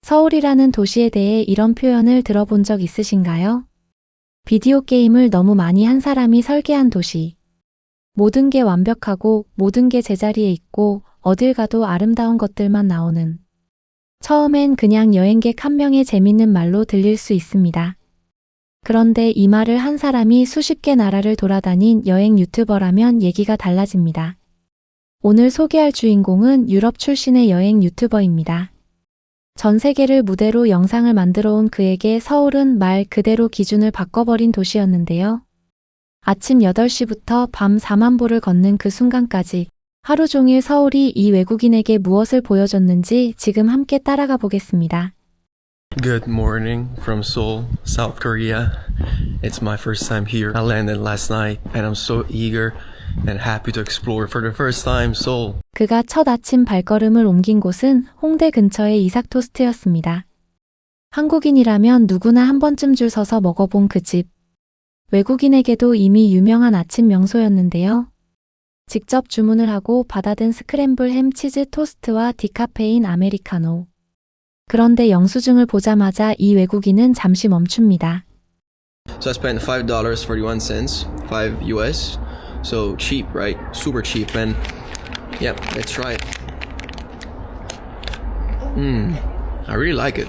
서울이라는 도시에 대해 이런 표현을 들어본 적 있으신가요? 비디오 게임을 너무 많이 한 사람이 설계한 도시. 모든 게 완벽하고 모든 게 제자리에 있고 어딜 가도 아름다운 것들만 나오는. 처음엔 그냥 여행객 한 명의 재밌는 말로 들릴 수 있습니다. 그런데 이 말을 한 사람이 수십 개 나라를 돌아다닌 여행 유튜버라면 얘기가 달라집니다. 오늘 소개할 주인공은 유럽 출신의 여행 유튜버입니다. 전 세계를 무대로 영상을 만들어 온 그에게 서울은 말 그대로 기준을 바꿔버린 도시였는데요. 아침 8시부터 밤 4만 보를 걷는 그 순간까지 하루 종일 서울이 이 외국인에게 무엇을 보여줬는지 지금 함께 따라가 보겠습니다. Good morning from Seoul, South Korea. It's my first time here. I landed last night and I'm so eager and happy to explore for the first time Seoul. 그가 첫 아침 발걸음을 옮긴 곳은 홍대 근처의 이삭토스트였습니다. 한국인이라면 누구나 한 번쯤 줄 서서 먹어본 그 집. 외국인에게도 이미 유명한 아침 명소였는데요. 직접 주문을 하고 받아든 스크램블 햄 치즈 토스트와 디카페인 아메리카노. 그런데 영수증을 보자마자 이 외국인은 잠시 멈춥니다. So I spent $5.41, 5 US. So cheap, right? Super cheap. And yeah, let's try it. I really like it.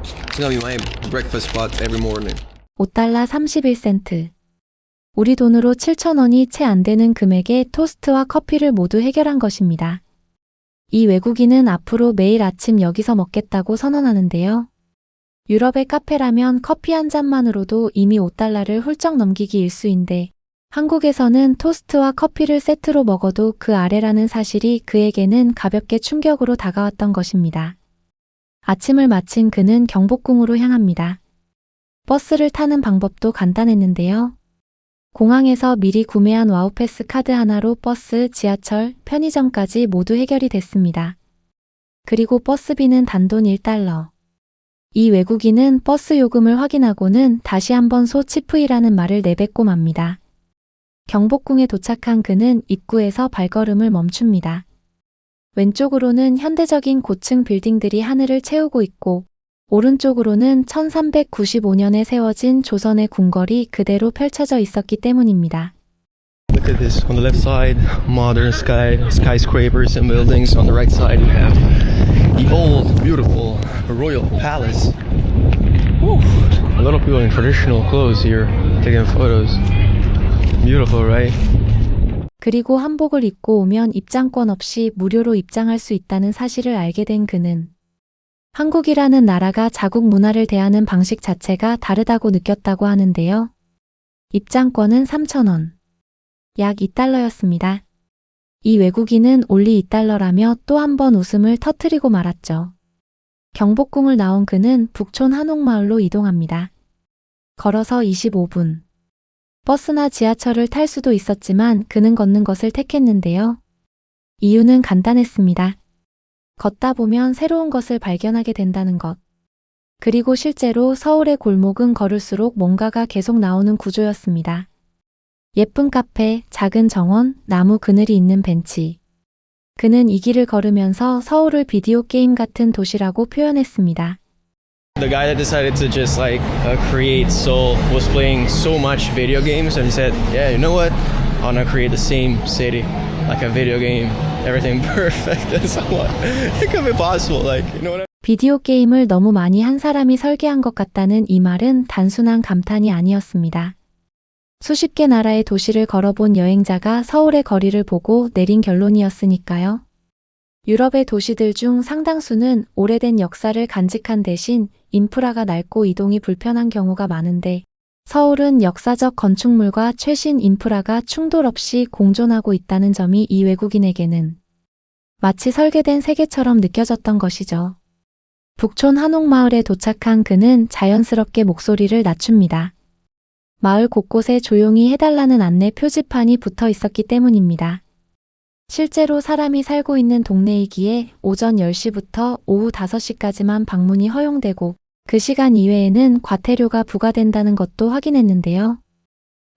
It's gonna be my breakfast spot every morning. 5달러 31센트. 우리 돈으로 7,000원이 채 안 되는 금액에 토스트와 커피를 모두 해결한 것입니다. 이 외국인은 앞으로 매일 아침 여기서 먹겠다고 선언하는데요. 유럽의 카페라면 커피 한 잔만으로도 이미 5달러를 훌쩍 넘기기 일쑤인데 한국에서는 토스트와 커피를 세트로 먹어도 그 아래라는 사실이 그에게는 가볍게 충격으로 다가왔던 것입니다. 아침을 마친 그는 경복궁으로 향합니다. 버스를 타는 방법도 간단했는데요. 공항에서 미리 구매한 와우패스 카드 하나로 버스, 지하철, 편의점까지 모두 해결이 됐습니다. 그리고 버스비는 단돈 1달러. 이 외국인은 버스 요금을 확인하고는 다시 한번 소치프이라는 말을 내뱉고 맙니다. 경복궁에 도착한 그는 입구에서 발걸음을 멈춥니다. 왼쪽으로는 현대적인 고층 빌딩들이 하늘을 채우고 있고 오른쪽으로는 1395년에 세워진 조선의 궁궐이 그대로 펼쳐져 있었기 때문입니다. Look at this. On the left side, modern skyscrapers and buildings. On the right side, you have the old, beautiful royal palace. Woo. A lot of people in traditional clothes here taking photos. Beautiful, right? 그리고 한복을 입고 오면 입장권 없이 무료로 입장할 수 있다는 사실을 알게 된 그는 한국이라는 나라가 자국 문화를 대하는 방식 자체가 다르다고 느꼈다고 하는데요. 입장권은 3,000원. 약 2달러였습니다. 이 외국인은 올리 2달러라며 또 한 번 웃음을 터뜨리고 말았죠. 경복궁을 나온 그는 북촌 한옥마을로 이동합니다. 걸어서 25분. 버스나 지하철을 탈 수도 있었지만 그는 걷는 것을 택했는데요. 이유는 간단했습니다. 걷다 보면 새로운 것을 발견하게 된다는 것. 그리고 실제로 서울의 골목은 걸을수록 뭔가가 계속 나오는 구조였습니다. 예쁜 카페, 작은 정원, 나무 그늘이 있는 벤치. 그는 이 길을 걸으면서 서울을 비디오 게임 같은 도시라고 표현했습니다. The guy that decided to just create Seoul was playing so much video games and he said, yeah, you know what? I want to create the same city, like a video game, everything perfect. And so what? It could be possible, you know what I mean? 비디오 게임을 너무 많이 한 사람이 설계한 것 같다는 이 말은 단순한 감탄이 아니었습니다. 수십 개 나라의 도시를 걸어본 여행자가 서울의 거리를 보고 내린 결론이었으니까요. 유럽의 도시들 중 상당수는 오래된 역사를 간직한 대신 인프라가 낡고 이동이 불편한 경우가 많은데 서울은 역사적 건축물과 최신 인프라가 충돌 없이 공존하고 있다는 점이 이 외국인에게는 마치 설계된 세계처럼 느껴졌던 것이죠. 북촌 한옥마을에 도착한 그는 자연스럽게 목소리를 낮춥니다. 마을 곳곳에 조용히 해달라는 안내 표지판이 붙어 있었기 때문입니다. 실제로 사람이 살고 있는 동네이기에 오전 10시부터 오후 5시까지만 방문이 허용되고 그 시간 이외에는 과태료가 부과된다는 것도 확인했는데요.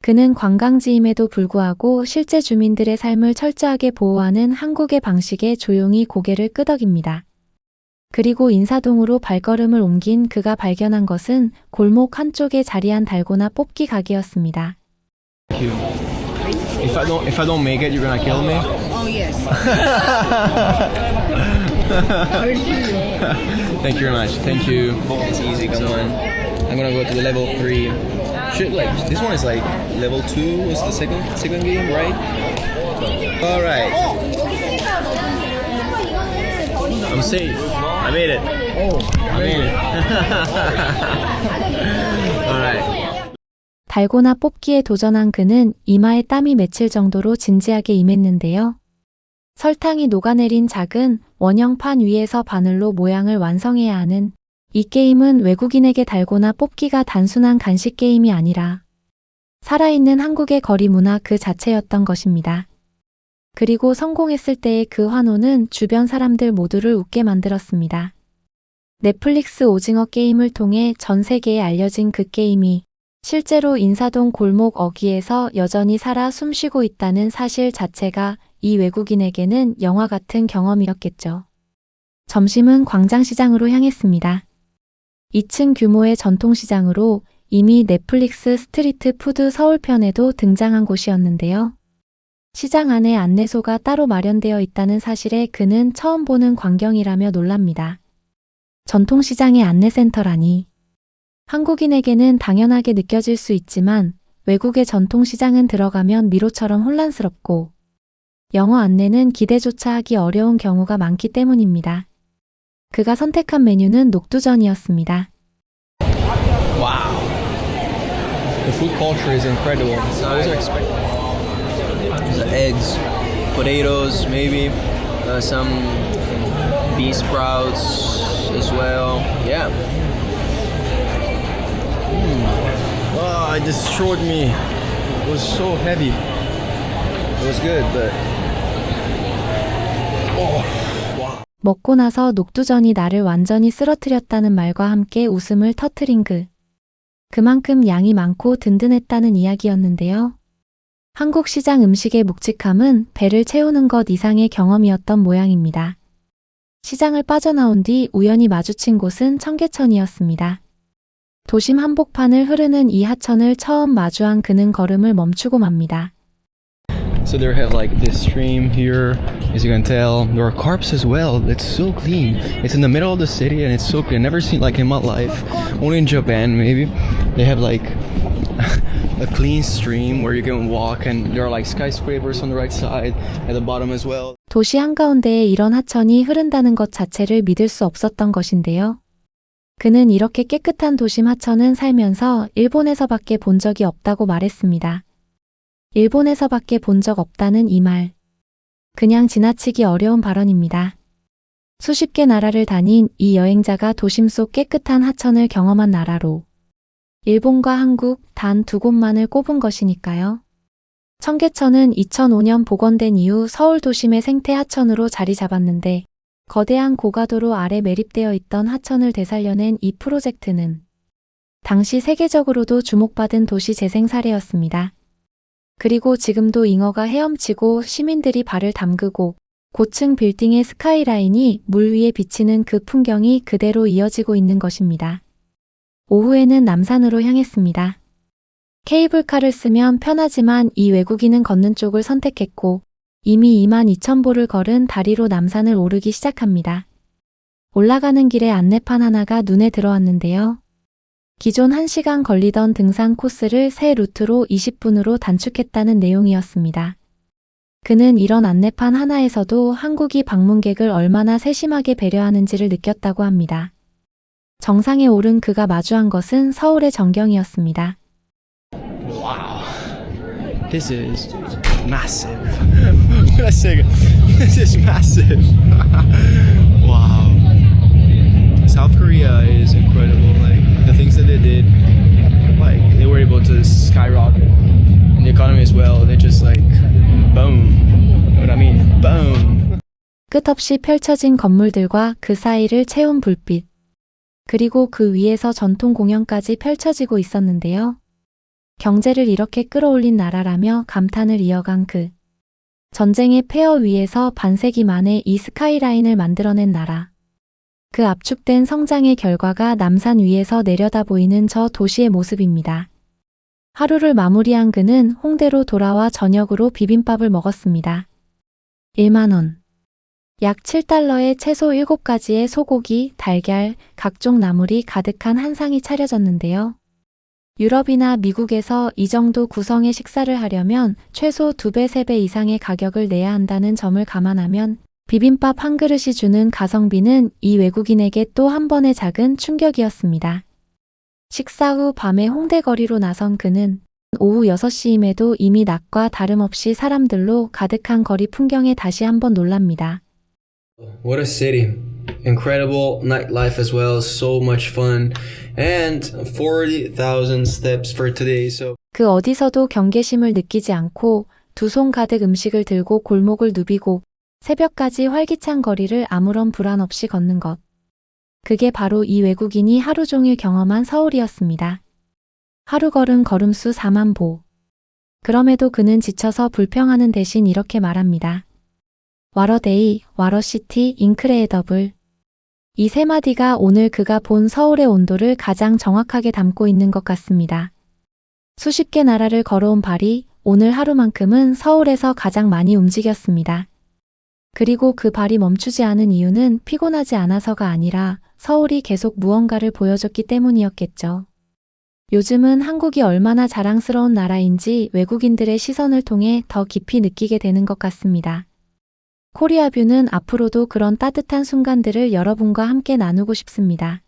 그는 관광지임에도 불구하고 실제 주민들의 삶을 철저하게 보호하는 한국의 방식에 조용히 고개를 끄덕입니다. 그리고 인사동으로 발걸음을 옮긴 그가 발견한 것은 골목 한쪽에 자리한 달고나 뽑기 가게였습니다. Thank you. If I don't make it, you're gonna kill me. Oh yes. Thank you very much. Thank you. It's easy. Come on. I'm gonna go to the level 3. Should like this one is like level 2 was the second game, right? All right. I'm safe. I made it. I made it. All right. 달고나 뽑기에 도전한 그는 이마에 땀이 맺힐 정도로 진지하게 임했는데요. 설탕이 녹아내린 작은 원형 판 위에서 바늘로 모양을 완성해야 하는 이 게임은 외국인에게 달고나 뽑기가 단순한 간식 게임이 아니라 살아있는 한국의 거리 문화 그 자체였던 것입니다. 그리고 성공했을 때의 그 환호는 주변 사람들 모두를 웃게 만들었습니다. 넷플릭스 오징어 게임을 통해 전 세계에 알려진 그 게임이 실제로 인사동 골목 어귀에서 여전히 살아 숨쉬고 있다는 사실 자체가 이 외국인에게는 영화 같은 경험이었겠죠. 점심은 광장시장으로 향했습니다. 2층 규모의 전통시장으로 이미 넷플릭스 스트리트 푸드 서울편에도 등장한 곳이었는데요. 시장 안에 안내소가 따로 마련되어 있다는 사실에 그는 처음 보는 광경이라며 놀랍니다. 전통시장의 안내센터라니. 한국인에게는 당연하게 느껴질 수 있지만 외국의 전통시장은 들어가면 미로처럼 혼란스럽고 영어 안내는 기대조차 하기 어려운 경우가 많기 때문입니다. 그가 선택한 메뉴는 녹두전이었습니다. Wow. The food culture is incredible. I wasn't expecting. There's eggs, potatoes, maybe some pea sprouts as well. Yeah. Oh, it destroyed me. It was so heavy. It was good, but 먹고 나서 녹두전이 나를 완전히 쓰러뜨렸다는 말과 함께 웃음을 터뜨린 그만큼 양이 많고 든든했다는 이야기였는데요. 한국 시장 음식의 묵직함은 배를 채우는 것 이상의 경험이었던 모양입니다. 시장을 빠져나온 뒤 우연히 마주친 곳은 청계천이었습니다. 도심 한복판을 흐르는 이 하천을 처음 마주한 그는 걸음을 멈추고 맙니다. so they have like this stream here, as you can tell. There are carps as well. It's so clean. It's in the middle of the city and it's so clean. I've never seen like in my life. Only in Japan maybe. They have like a clean stream where you can walk and there are like skyscrapers on the right side at the bottom as well. 도시 한가운데에 이런 하천이 흐른다는 것 자체를 믿을 수 없었던 것인데요. 그는 이렇게 깨끗한 도심 하천은 살면서 일본에서밖에 본 적이 없다고 말했습니다. 일본에서밖에 본 적 없다는 이 말. 그냥 지나치기 어려운 발언입니다. 수십 개 나라를 다닌 이 여행자가 도심 속 깨끗한 하천을 경험한 나라로 일본과 한국 단 두 곳만을 꼽은 것이니까요. 청계천은 2005년 복원된 이후 서울 도심의 생태 하천으로 자리 잡았는데 거대한 고가도로 아래 매립되어 있던 하천을 되살려낸 이 프로젝트는 당시 세계적으로도 주목받은 도시 재생 사례였습니다. 그리고 지금도 잉어가 헤엄치고 시민들이 발을 담그고 고층 빌딩의 스카이라인이 물 위에 비치는 그 풍경이 그대로 이어지고 있는 것입니다. 오후에는 남산으로 향했습니다. 케이블카를 쓰면 편하지만 이 외국인은 걷는 쪽을 선택했고 이미 22,000보를 걸은 다리로 남산을 오르기 시작합니다. 올라가는 길에 안내판 하나가 눈에 들어왔는데요. 기존 1시간 걸리던 등산 코스를 새 루트로 20분으로 단축했다는 내용이었습니다. 그는 이런 안내판 하나에서도 한국이 방문객을 얼마나 세심하게 배려하는지를 느꼈다고 합니다. 정상에 오른 그가 마주한 것은 서울의 전경이었습니다. Wow. This is massive. What I say? This is massive. Wow. South Korea is incredible. Like the things that they did, like they were able to skyrocket, and the economy as well. They just like boom. You know what I mean? Boom. 끝없이 펼쳐진 건물들과 그 사이를 채운 불빛. 그리고 그 위에서 전통 공연까지 펼쳐지고 있었는데요. 경제를 이렇게 끌어올린 나라라며 감탄을 이어간 그 전쟁의 폐허 위에서 반세기 만에 이 스카이라인을 만들어낸 나라. 그 압축된 성장의 결과가 남산 위에서 내려다 보이는 저 도시의 모습입니다. 하루를 마무리한 그는 홍대로 돌아와 저녁으로 비빔밥을 먹었습니다. 1만 원. 약 7달러에 채소 7가지의 소고기, 달걀, 각종 나물이 가득한 한 상이 차려졌는데요. 유럽이나 미국에서 이 정도 구성의 식사를 하려면 최소 2배, 3배 이상의 가격을 내야 한다는 점을 감안하면 비빔밥 한 그릇이 주는 가성비는 이 외국인에게 또 한 번의 작은 충격이었습니다. 식사 후 밤에 홍대 거리로 나선 그는 오후 6시임에도 이미 낮과 다름없이 사람들로 가득한 거리 풍경에 다시 한번 놀랍니다. What a city. Incredible nightlife as well, so much fun, and 40,000 steps for today, so 그 어디서도 경계심을 느끼지 않고 두 손 가득 음식을 들고 골목을 누비고 새벽까지 활기찬 거리를 아무런 불안 없이 걷는 것. 그게 바로 이 외국인이 하루 종일 경험한 서울이었습니다. 하루 걸은 걸음수 4만 보. 그럼에도 그는 지쳐서 불평하는 대신 이렇게 말합니다. 와러데이, 와러시티, 인크레더블. 이 세 마디가 오늘 그가 본 서울의 온도를 가장 정확하게 담고 있는 것 같습니다. 수십 개 나라를 걸어온 발이 오늘 하루만큼은 서울에서 가장 많이 움직였습니다. 그리고 그 발이 멈추지 않은 이유는 피곤하지 않아서가 아니라 서울이 계속 무언가를 보여줬기 때문이었겠죠. 요즘은 한국이 얼마나 자랑스러운 나라인지 외국인들의 시선을 통해 더 깊이 느끼게 되는 것 같습니다. 코리아뷰는 앞으로도 그런 따뜻한 순간들을 여러분과 함께 나누고 싶습니다.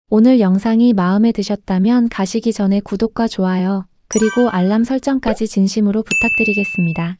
오늘 영상이 마음에 드셨다면 가시기 전에 구독과 좋아요, 그리고 알람 설정까지 진심으로 부탁드리겠습니다.